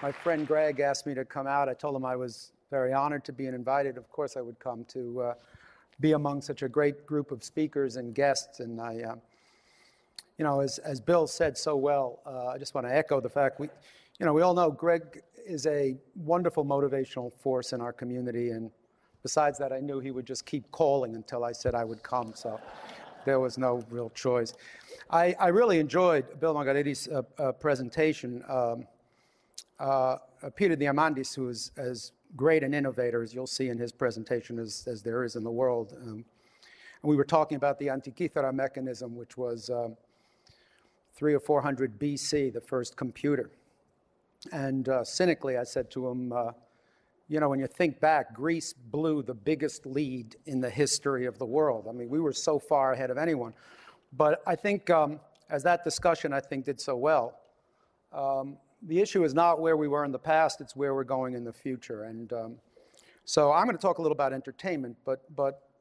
My friend Greg asked me to come out. I told him I was very honored to be invited. Of course I would come to be among such a great group of speakers and guests. And I, you know, as Bill said so well, I just want to echo the fact we all know Greg is a wonderful motivational force in our community. And besides that, I knew he would just keep calling until I said I would come. So there was no real choice. I really enjoyed Bill Margaritti's presentation. Peter Diamandis, who is as great an innovator as you'll see in his presentation as there is in the world. And we were talking about the Antikythera mechanism, which was 300 or 400 BC, the first computer. And cynically, I said to him, you know, when you think back, Greece blew the biggest lead in the history of the world. I mean, we were so far ahead of anyone. But I think, as that discussion, I think, did so well, the issue is not where we were in the past, it's where we're going in the future. And so I'm going to talk a little about entertainment, but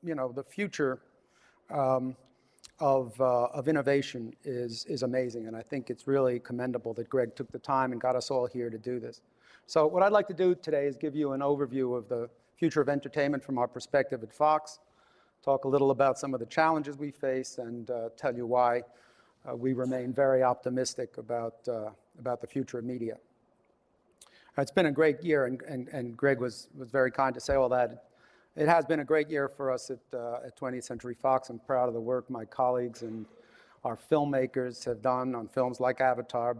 you know, the future of innovation is amazing, and I think it's really commendable that Greg took the time and got us all here to do this. So what I'd like to do today is give you an overview of the future of entertainment from our perspective at Fox, talk a little about some of the challenges we face, and tell you why we remain very optimistic about the future of media. It's been a great year, and Greg was very kind to say all that. It has been a great year for us at 20th Century Fox. I'm proud of the work my colleagues and our filmmakers have done on films like Avatar,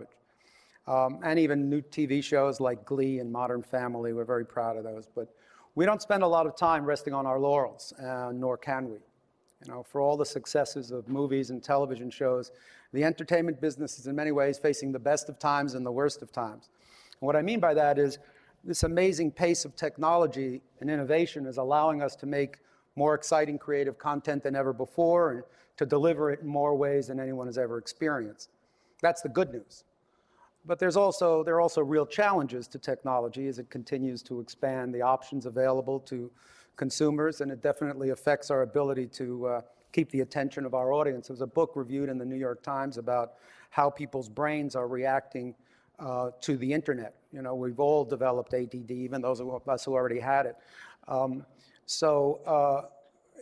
and even new TV shows like Glee and Modern Family. We're very proud of those. But we don't spend a lot of time resting on our laurels, nor can we. You know, for all the successes of movies and television shows, the entertainment business is in many ways facing the best of times and the worst of times. And what I mean by that is this amazing pace of technology and innovation is allowing us to make more exciting creative content than ever before and to deliver it in more ways than anyone has ever experienced. That's the good news. But there are also real challenges to technology as it continues to expand the options available to consumers, and it definitely affects our ability to keep the attention of our audience. There was a book reviewed in the New York Times about how people's brains are reacting to the internet. You know, we've all developed ADD, even those of us who already had it. You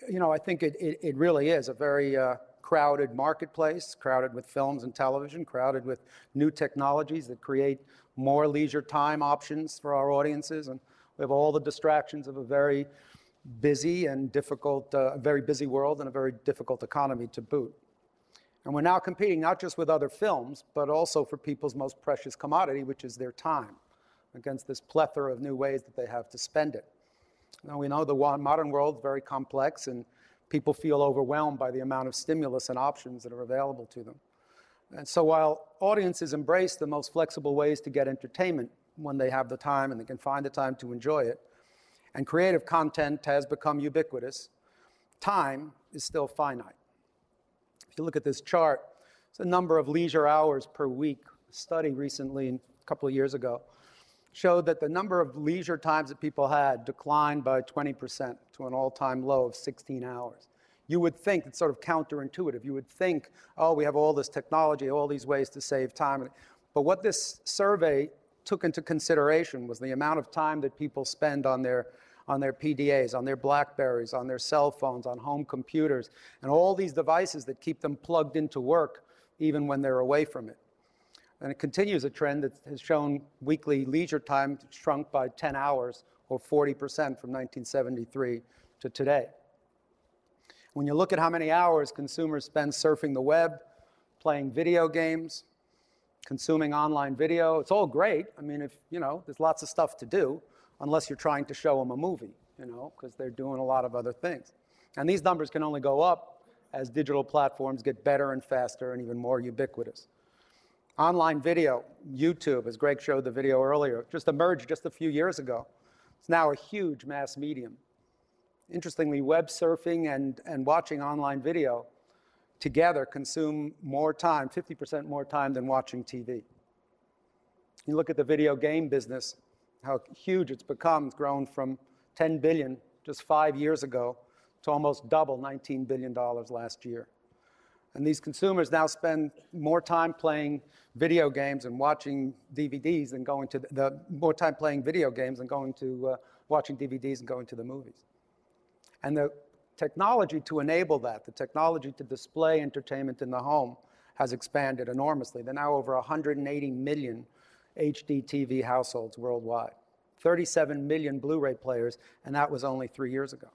know, I think it really is a very crowded marketplace, crowded with films and television, crowded with new technologies that create more leisure time options for our audiences, and we have all the distractions of a very busy and difficult, very busy world and a very difficult economy to boot. And we're now competing not just with other films, but also for people's most precious commodity, which is their time, against this plethora of new ways that they have to spend it. Now, we know the modern world is very complex, and people feel overwhelmed by the amount of stimulus and options that are available to them. And so while audiences embrace the most flexible ways to get entertainment when they have the time and they can find the time to enjoy it, and creative content has become ubiquitous, time is still finite. If you look at this chart, it's the number of leisure hours per week. A study recently, a couple of years ago, showed that the number of leisure times that people had declined by 20% to an all-time low of 16 hours. You would think, it's sort of counterintuitive, you would think, oh, we have all this technology, all these ways to save time. But what this survey took into consideration was the amount of time that people spend on their PDAs, on their Blackberries, on their cell phones, on home computers, and all these devices that keep them plugged into work even when they're away from it. And it continues a trend that has shown weekly leisure time shrunk by 10 hours or 40% from 1973 to today. When you look at how many hours consumers spend surfing the web, playing video games, consuming online video, it's all great. I mean, there's lots of stuff to do, unless you're trying to show them a movie, because they're doing a lot of other things. And these numbers can only go up as digital platforms get better and faster and even more ubiquitous. Online video, YouTube, as Greg showed the video earlier, just emerged just a few years ago. It's now a huge mass medium. Interestingly, web surfing and watching online video together consume more time, 50% more time than watching TV. You look at the video game business, how huge it's become. It's grown from $10 billion just 5 years ago to almost double $19 billion last year. And these consumers now spend more time playing video games and watching DVDs than going to more time playing video games than going to watching DVDs and going to the movies. And the technology to enable that, the technology to display entertainment in the home, has expanded enormously. There are now over 180 million HDTV households worldwide, 37 million Blu-ray players, and that was only 3 years ago.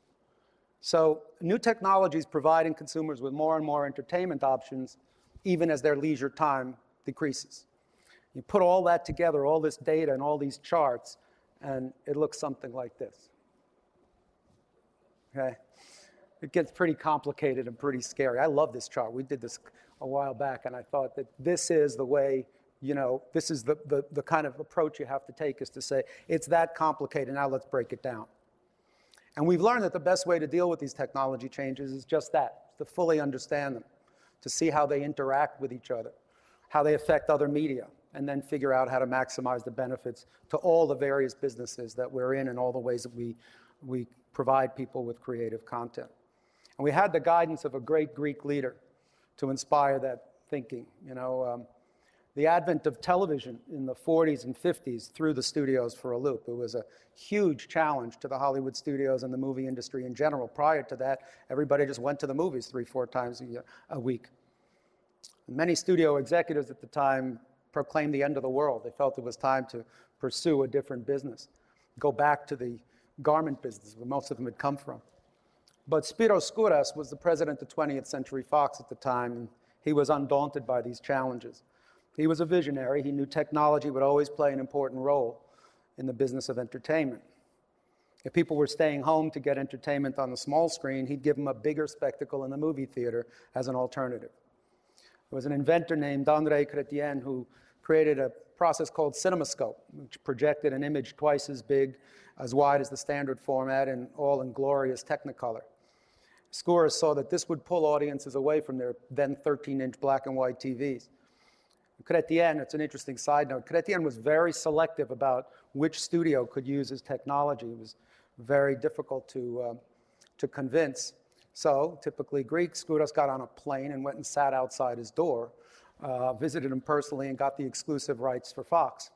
So new technologies providing consumers with more and more entertainment options, even as their leisure time decreases. You put all that together, all this data and all these charts, and it looks something like this. Okay? It gets pretty complicated and pretty scary. I love this chart. We did this a while back, and I thought that this is the way, this is the kind of approach you have to take, is to say, it's that complicated, now let's break it down. And we've learned that the best way to deal with these technology changes is just that, to fully understand them, to see how they interact with each other, how they affect other media, and then figure out how to maximize the benefits to all the various businesses that we're in and all the ways that we provide people with creative content. And we had the guidance of a great Greek leader to inspire that thinking. The advent of television in the 40s and 50s threw the studios for a loop. It was a huge challenge to the Hollywood studios and the movie industry in general. Prior to that, everybody just went to the movies 3-4 times a week. Many studio executives at the time proclaimed the end of the world. They felt it was time to pursue a different business, go back to the garment business where most of them had come from. But Spiros Skouras was the president of 20th Century Fox at the time, and he was undaunted by these challenges. He was a visionary. He knew technology would always play an important role in the business of entertainment. If people were staying home to get entertainment on the small screen, he'd give them a bigger spectacle in the movie theater as an alternative. There was an inventor named André Chrétien who created a process called CinemaScope, which projected an image twice as big, as wide as the standard format, and all in glorious Technicolor. Skouras saw that this would pull audiences away from their then 13-inch black and white TVs. Chrétien, it's an interesting side note, Chrétien was very selective about which studio could use his technology. It was very difficult to convince. So, typically Greek, Skouras got on a plane and went and sat outside his door, visited him personally, and got the exclusive rights for Fox.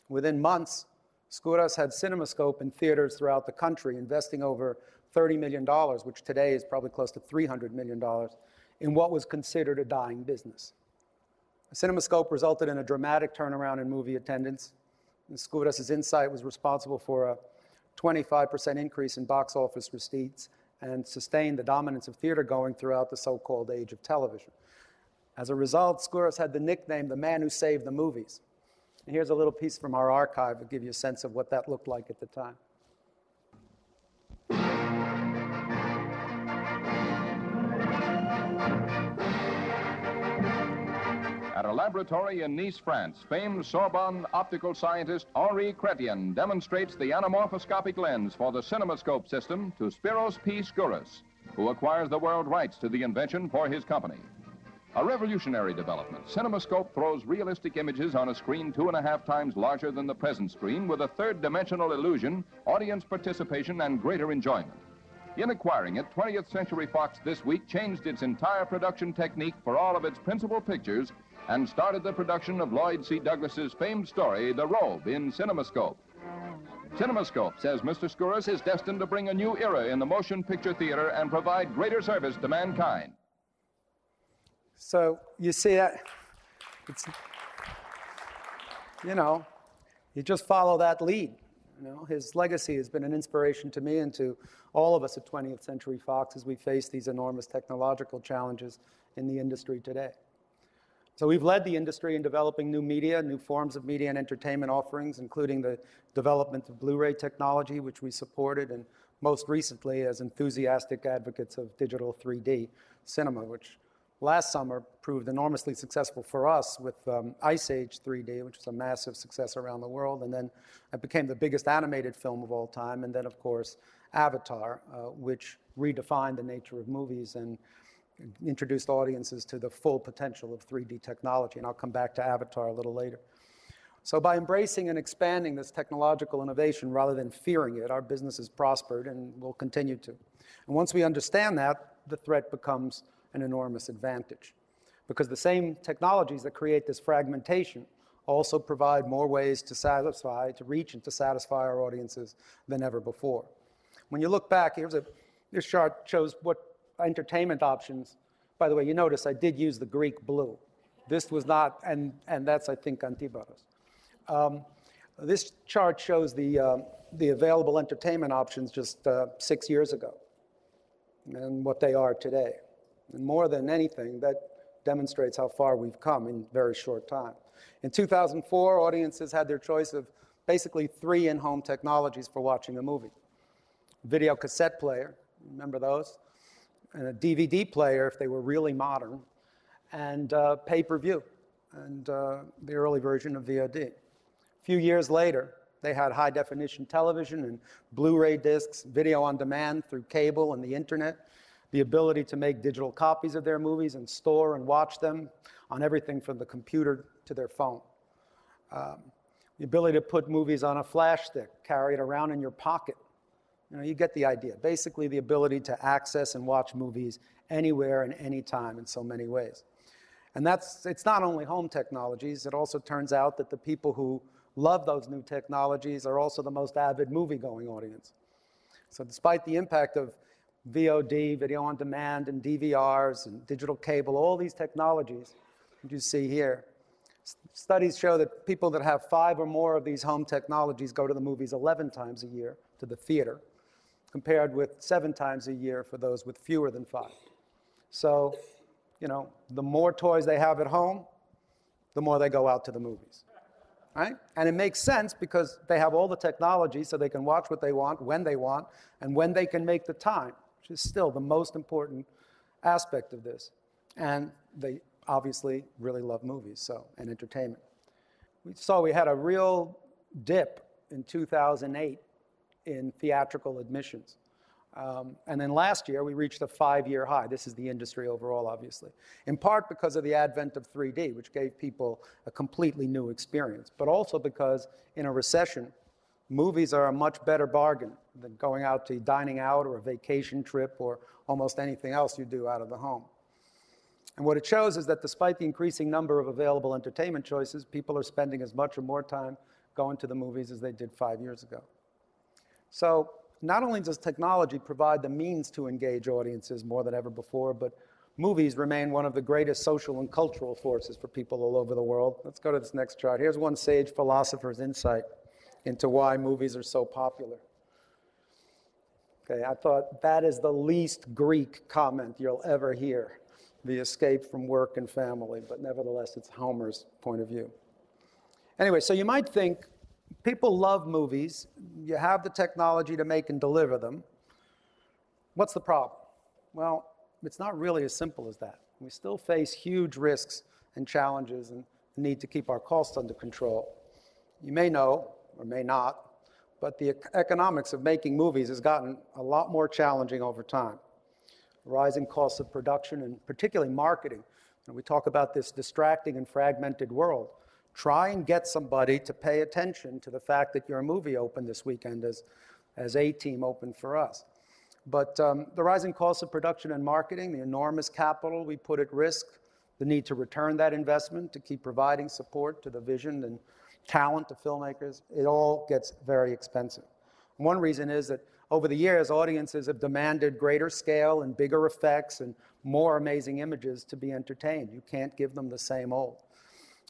Within months, Skouras had CinemaScope in theaters throughout the country, investing over $30 million, which today is probably close to $300 million, in what was considered a dying business. CinemaScope resulted in a dramatic turnaround in movie attendance. Skouras' insight was responsible for a 25% increase in box office receipts and sustained the dominance of theater going throughout the so-called age of television. As a result, Skouras had the nickname, the man who saved the movies. And here's a little piece from our archive to give you a sense of what that looked like at the time. At a laboratory in Nice, France, famed Sorbonne optical scientist Henri Chrétien demonstrates the anamorphoscopic lens for the CinemaScope system to Spiros P. Skouras, who acquires the world rights to the invention for his company. A revolutionary development, CinemaScope throws realistic images on a screen 2.5 times larger than the present screen with a third-dimensional illusion, audience participation, and greater enjoyment. In acquiring it, 20th Century Fox this week changed its entire production technique for all of its principal pictures and started the production of Lloyd C. Douglas's famed story, The Robe, in CinemaScope. CinemaScope, says Mr. Skouras, is destined to bring a new era in the motion picture theater and provide greater service to mankind. So you see that, you just follow that lead. His legacy has been an inspiration to me and to all of us at 20th Century Fox as we face these enormous technological challenges in the industry today. So we've led the industry in developing new media, new forms of media and entertainment offerings, including the development of Blu-ray technology, which we supported, and most recently as enthusiastic advocates of digital 3D cinema, which last summer proved enormously successful for us with Ice Age 3D, which was a massive success around the world, and then it became the biggest animated film of all time, and then, of course, Avatar, which redefined the nature of movies and introduced audiences to the full potential of 3D technology, and I'll come back to Avatar a little later. So by embracing and expanding this technological innovation rather than fearing it, our business has prospered and will continue to. And once we understand that, the threat becomes an enormous advantage. because the same technologies that create this fragmentation also provide more ways to reach and to satisfy our audiences than ever before. When you look back, this chart shows what entertainment options. By the way, you notice I did use the Greek blue. This was not, and that's, I think, Antibaros. This chart shows the available entertainment options just 6 years ago and what they are today. And more than anything, that demonstrates how far we've come in a very short time. In 2004, audiences had their choice of basically 3 in-home technologies for watching a movie. Video cassette player, remember those? And a DVD player if they were really modern, and pay-per-view, and the early version of VOD. A few years later, they had high-definition television and Blu-ray discs, video on demand through cable and the internet, the ability to make digital copies of their movies and store and watch them on everything from the computer to their phone. The ability to put movies on a flash stick, carry it around in your pocket. You get the idea. Basically, the ability to access and watch movies anywhere and anytime in so many ways. And it's not only home technologies. It also turns out that the people who love those new technologies are also the most avid movie-going audience. So despite the impact of VOD, video on demand, and DVRs, and digital cable, all these technologies that you see here, studies show that people that have 5 or more of these home technologies go to the movies 11 times a year, to the theater, compared with 7 times a year for those with fewer than 5. So, the more toys they have at home, the more they go out to the movies. Right? And it makes sense because they have all the technology so they can watch what they want, and when they can make the time, which is still the most important aspect of this. And they obviously really love movies, and entertainment. We had a real dip in 2008 in theatrical admissions. And then last year, we reached a 5-year high. This is the industry overall, obviously, in part because of the advent of 3D, which gave people a completely new experience, but also because in a recession, movies are a much better bargain than going out to dining out or a vacation trip or almost anything else you do out of the home. And what it shows is that despite the increasing number of available entertainment choices, people are spending as much or more time going to the movies as they did 5 years ago. So not only does technology provide the means to engage audiences more than ever before, but movies remain one of the greatest social and cultural forces for people all over the world. Let's go to this next chart. Here's one sage philosopher's insight into why movies are so popular. Okay, I thought that is the least Greek comment you'll ever hear, the escape from work and family, but nevertheless, it's Homer's point of view. Anyway, so you might think, people love movies. You have the technology to make and deliver them. What's the problem? Well, it's not really as simple as that. We still face huge risks and challenges and the need to keep our costs under control. You may know, or may not, but the economics of making movies has gotten a lot more challenging over time. Rising costs of production and particularly marketing. And we talk about this distracting and fragmented world. Try and get somebody to pay attention to the fact that your movie opened this weekend as A-Team opened for us. But the rising costs of production and marketing, the enormous capital we put at risk, the need to return that investment, to keep providing support to the vision and talent of filmmakers, it all gets very expensive. And one reason is that over the years, audiences have demanded greater scale and bigger effects and more amazing images to be entertained. You can't give them the same old.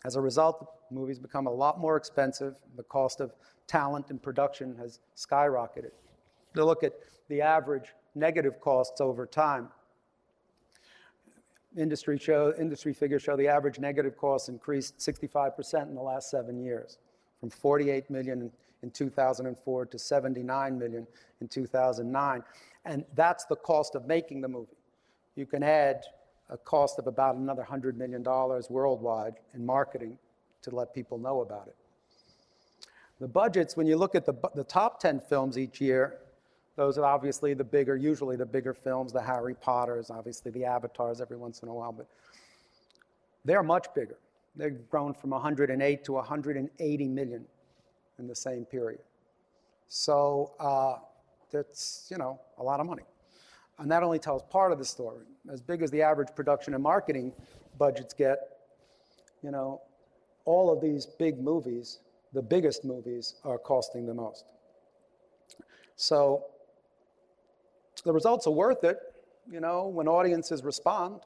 As a result, movies become a lot more expensive. The cost of talent and production has skyrocketed. To look at the average negative costs over time, industry figures show the average negative costs increased 65% in the last 7 years, from 48 million in 2004 to 79 million in 2009. And that's the cost of making the movie. You can add a cost of about another $100 million worldwide in marketing to let people know about it. The budgets, when you look at the top 10 films each year, those are obviously usually the bigger films, the Harry Potters, obviously the Avatars every once in a while, but they're much bigger. They've grown from 108 to 180 million in the same period. So that's, a lot of money. And that only tells part of the story. As big as the average production and marketing budgets get, you know, all of these big movies, the biggest movies, are costing the most. So the results are worth it, you know, when audiences respond,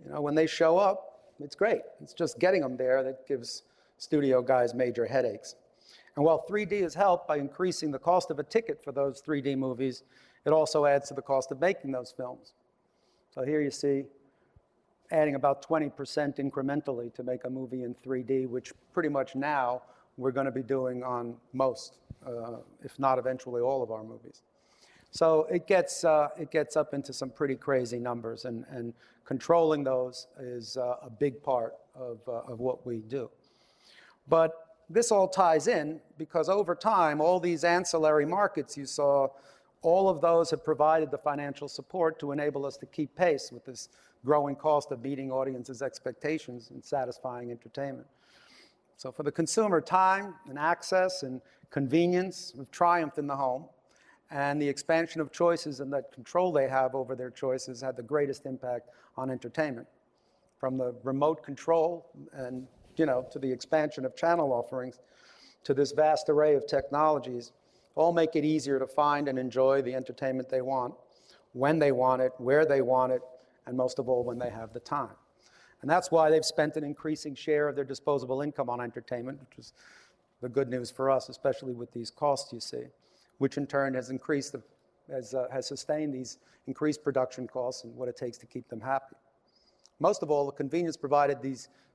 you know, when they show up, it's great. It's just getting them there that gives studio guys major headaches. And while 3D has helped by increasing the cost of a ticket for those 3D movies, it also adds to the cost of making those films. So here you see adding about 20% incrementally to make a movie in 3D, which pretty much now we're going to be doing on most, if not eventually all of our movies. So it gets up into some pretty crazy numbers, and controlling those is a big part of what we do. But this all ties in because over time, all these ancillary markets you saw, all of those have provided the financial support to enable us to keep pace with this growing cost of meeting audiences' expectations and satisfying entertainment. So for the consumer, time and access and convenience have triumphed in the home, and the expansion of choices and that control they have over their choices had the greatest impact on entertainment. From the remote control and, you know, to the expansion of channel offerings, to this vast array of technologies, all make it easier to find and enjoy the entertainment they want, when they want it, where they want it, and most of all, when they have the time. And that's why they've spent an increasing share of their disposable income on entertainment, which is the good news for us, especially with these costs you see, which in turn has sustained these increased production costs and what it takes to keep them happy. Most of all, the convenience provided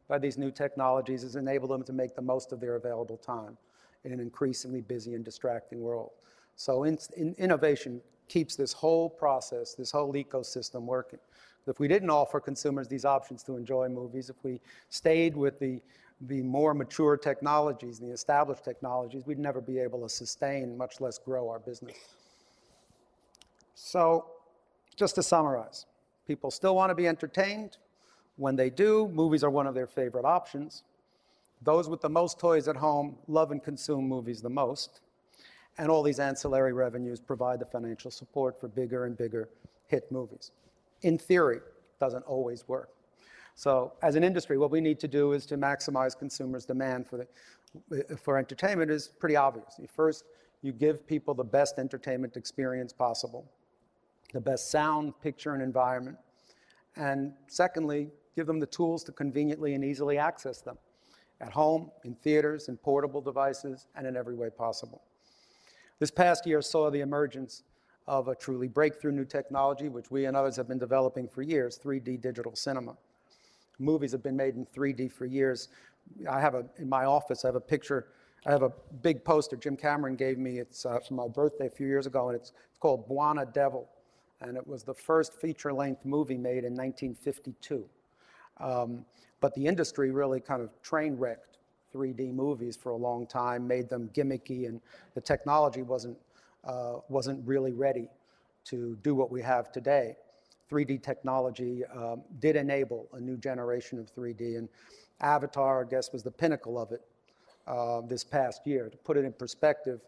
by these new technologies has enabled them to make the most of their available time in an increasingly busy and distracting world. So innovation keeps this whole process, this whole ecosystem working. If we didn't offer consumers these options to enjoy movies, if we stayed with the more mature technologies, the established technologies, we'd never be able to sustain, much less grow our business. So just to summarize, people still want to be entertained. When they do, movies are one of their favorite options. Those with the most toys at home love and consume movies the most. And all these ancillary revenues provide the financial support for bigger and bigger hit movies. In theory, it doesn't always work. So as an industry, what we need to do is to maximize consumers' demand for entertainment is pretty obvious. First, you give people the best entertainment experience possible, the best sound, picture, and environment. And secondly, give them the tools to conveniently and easily access them at home, in theaters, in portable devices, and in every way possible. This past year saw the emergence of a truly breakthrough new technology, which we and others have been developing for years, 3D digital cinema. Movies have been made in 3D for years. In my office, I have a big poster Jim Cameron gave me. It's for my birthday a few years ago, and it's called Buona Devil. And it was the first feature-length movie made in 1952. But the industry really kind of train-wrecked 3D movies for a long time, made them gimmicky, and the technology wasn't really ready to do what we have today. 3D technology did enable a new generation of 3D, and Avatar, I guess, was the pinnacle of it this past year. To put it in perspective,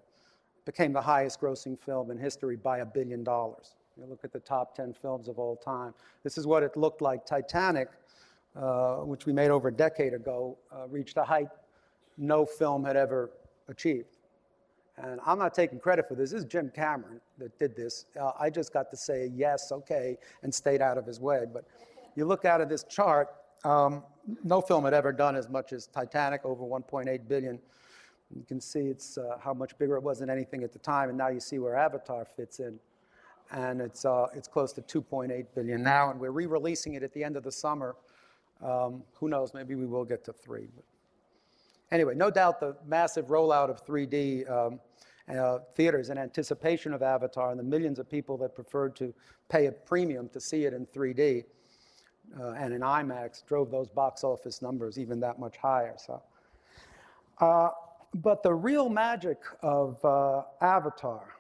it became the highest grossing film in history by $1 billion. You look at the top 10 films of all time. This is what it looked like. Titanic, which we made over a decade ago, reached a height no film had ever achieved. And I'm not taking credit for this. This is Jim Cameron that did this. I just got to say yes, okay, and stayed out of his way. But you look out of this chart, no film had ever done as much as Titanic, over 1.8 billion. You can see it's how much bigger it was than anything at the time, and now you see where Avatar fits in. And it's close to 2.8 billion now, and we're re-releasing it at the end of the summer. Who knows, maybe we will get to 3. But anyway, no doubt the massive rollout of 3D theaters in anticipation of Avatar and the millions of people that preferred to pay a premium to see it in 3D and in IMAX drove those box office numbers even that much higher. So, but the real magic of Avatar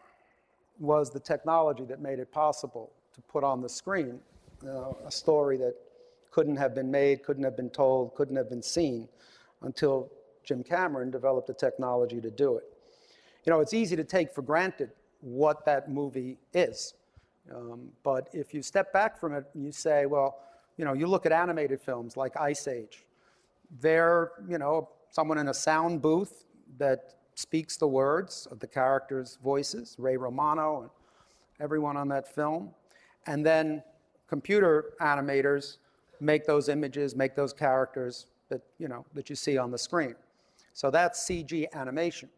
was the technology that made it possible to put on the screen a story that couldn't have been made, couldn't have been told, couldn't have been seen until Jim Cameron developed the technology to do it. You know, it's easy to take for granted what that movie is. But if you step back from it and you say, well, you look at animated films like Ice Age. They're, someone in a sound booth that speaks the words of the characters' voices, Ray Romano and everyone on that film. And then computer animators make those images, make those characters that, that you see on the screen. So that's CG animation.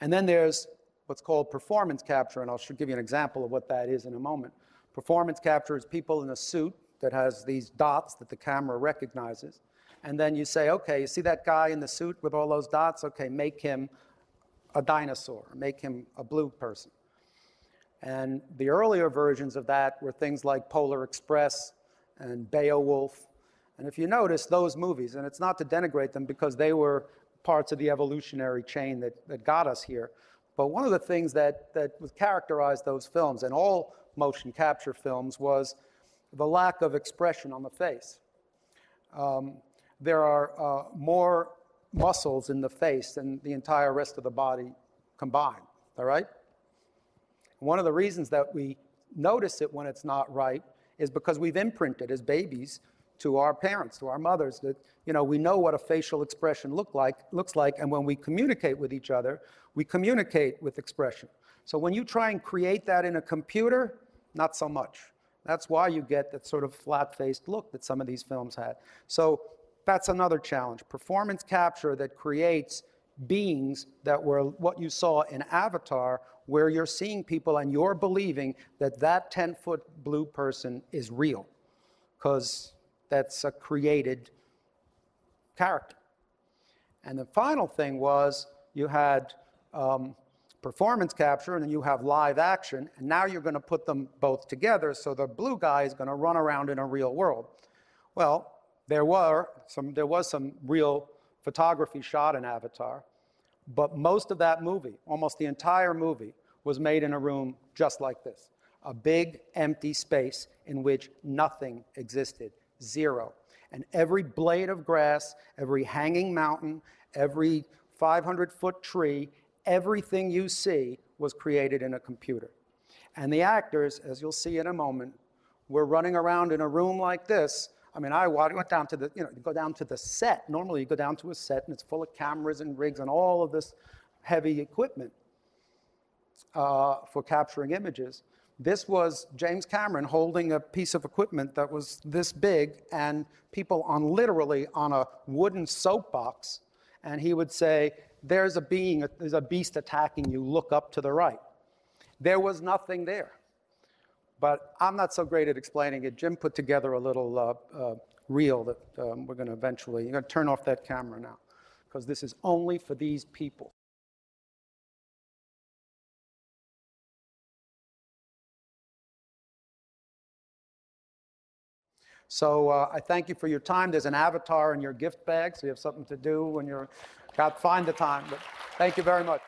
And then there's what's called performance capture, and I'll give you an example of what that is in a moment. Performance capture is people in a suit that has these dots that the camera recognizes. And then you say, okay, you see that guy in the suit with all those dots? Okay, make him a dinosaur, make him a blue person. And the earlier versions of that were things like Polar Express and Beowulf. And if you notice those movies, and it's not to denigrate them because they were parts of the evolutionary chain that got us here, but one of the things that characterized those films and all motion capture films was the lack of expression on the face. There are more muscles in the face than the entire rest of the body combined, all right? One of the reasons that we notice it when it's not right is because we've imprinted as babies to our parents, to our mothers, that we know what a facial expression looks like, and when we communicate with each other, we communicate with expression. So when you try and create that in a computer, not so much. That's why you get that sort of flat-faced look that some of these films had. So that's another challenge. Performance capture that creates beings that were what you saw in Avatar, where you're seeing people and you're believing that that 10-foot blue person is real, because that's a created character. And the final thing was you had performance capture, and then you have live action, and now you're going to put them both together, so the blue guy is going to run around in a real world. Well, there was some real photography shot in Avatar, but most of that movie, almost the entire movie, was made in a room just like this. A big, empty space in which nothing existed, zero. And every blade of grass, every hanging mountain, every 500-foot tree, everything you see was created in a computer. And the actors, as you'll see in a moment, were running around in a room like this. I mean, I went down to you go down to the set. Normally you go down to a set and it's full of cameras and rigs and all of this heavy equipment for capturing images. This was James Cameron holding a piece of equipment that was this big, and people literally on a wooden soapbox, and he would say, there's a beast attacking you, look up to the right. There was nothing there. But I'm not so great at explaining it. Jim put together a little reel that we're going to eventually, you're going to turn off that camera now, because this is only for these people. So I thank you for your time. There's an avatar in your gift bag, so you have something to do when you're find the time. But thank you very much.